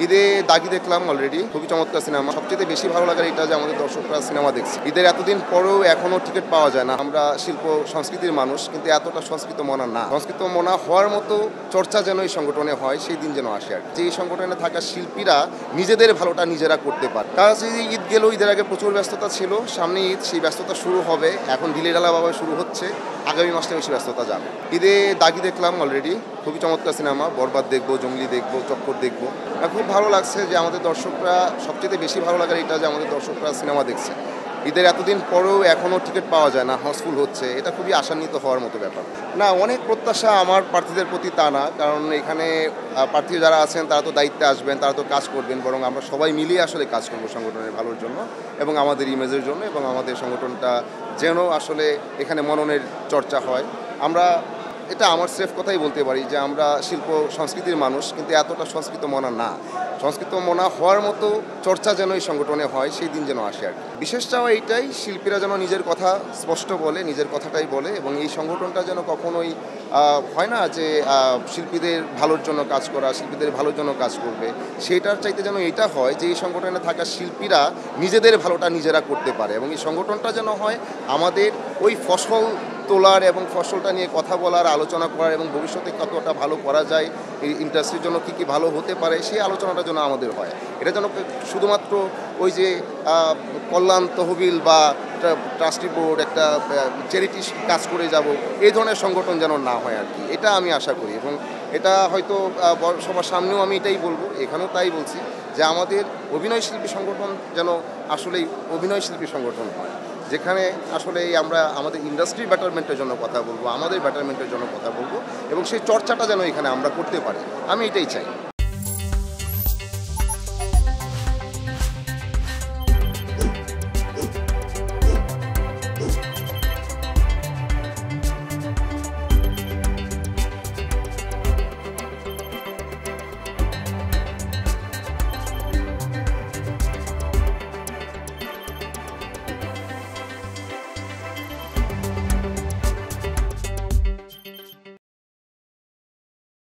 ঈদে দাগি দেখলাম অলরেডি, খুবই চমৎকার সিনেমা। সবচেয়ে বেশি ভালো লাগার এটা যে আমাদের দর্শকরা সিনেমা দেখছে। ঈদের এতদিন পরেও এখনো টিকিট পাওয়া যায় না। আমরা শিল্প সংস্কৃতির মানুষ, কিন্তু এতটা সংস্কৃত মনা না। সংস্কৃত মনা হওয়ার মতো চর্চা যেন এই সংগঠনে হয়, সেই দিন যেন আসে আর কি। যে এই সংগঠনে থাকা শিল্পীরা নিজেদের ভালোটা নিজেরা করতে পারে। কাজে ঈদ গেল, ঈদের আগে প্রচুর ব্যস্ততা ছিল, সামনে ঈদ, সেই ব্যস্ততা শুরু হবে এখন, ঢিলেঢালাভাবে শুরু হচ্ছে, আগামী মাসে বেশি ব্যস্ততা যাবে। ঈদে দাগি দেখলাম অলরেডি, খুবই চমৎকার সিনেমা। বরবাদ দেখবো, জঙ্গলি দেখবো, চক্কর দেখবো। খুব ভালো লাগছে যে আমাদের দর্শকরা, সবচেয়ে বেশি ভালো লাগার এটা যে আমাদের দর্শকরা সিনেমা দেখছে। ঈদের এতদিন পরেও এখনও টিকিট পাওয়া যায় না, হাউসফুল হচ্ছে, এটা খুবই আশান্বিত হওয়ার মতো ব্যাপার। না, অনেক প্রত্যাশা আমার প্রার্থীদের প্রতি তা না, কারণ এখানে প্রার্থী যারা আছেন তারা তো দায়িত্বে আসবেন, তারা তো কাজ করবেন, বরং আমরা সবাই মিলিয়ে আসলে কাজ করবো সংগঠনের ভালোর জন্য এবং আমাদের ইমেজের জন্য, এবং আমাদের সংগঠনটা যেন আসলে এখানে মননের চর্চা হয়। আমরা এটা আমার স্রেফ কথাই বলতে পারি যে আমরা শিল্প সংস্কৃতির মানুষ, কিন্তু এতটা সংস্কৃত মনা না। সংস্কৃত মনা হওয়ার মতো চর্চা যেন এই সংগঠনে হয়, সেই দিন যেন আসে আর কি। বিশেষ চাওয়া এইটাই, শিল্পীরা যেন নিজের কথা স্পষ্ট বলে, নিজের কথাটাই বলে, এবং এই সংগঠনটা যেন কখনোই হয় না যে শিল্পীদের ভালোর জন্য কাজ করা, শিল্পীদের ভালোর জন্য কাজ করবে, সেটার চাইতে যেন এটা হয় যে এই সংগঠনে থাকা শিল্পীরা নিজেদের ভালোটা নিজেরা করতে পারে, এবং এই সংগঠনটা যেন হয় আমাদের ওই ফসল তোলার এবং ফসলটা নিয়ে কথা বলার, আলোচনা করার, এবং ভবিষ্যতে কতটা ভালো করা যায়, এই ইন্ডাস্ট্রির জন্য কী কী ভালো হতে পারে, সেই আলোচনাটা যেন আমাদের হয়। এটা যেন শুধুমাত্র ওই যে কল্যাণ তহবিল বা ট্রাস্টি বোর্ড, একটা চ্যারিটি কাজ করে যাব, এই ধরনের সংগঠন যেন না হয় আর কি। এটা আমি আশা করি, এবং এটা হয়তো সবার সামনেও আমি এটাই বলবো, এখানেও তাই বলছি, যে আমাদের অভিনয় শিল্পী সংগঠন যেন আসলেই অভিনয় শিল্পী সংগঠন হয়, যেখানে আসলে আমরা আমাদের ইন্ডাস্ট্রির বেটারমেন্টের জন্য কথা বলবো, আমাদের বেটারমেন্টের জন্য কথা বলবো, এবং সেই চর্চাটা যেন এখানে আমরা করতে পারি। আমি এটাই চাই।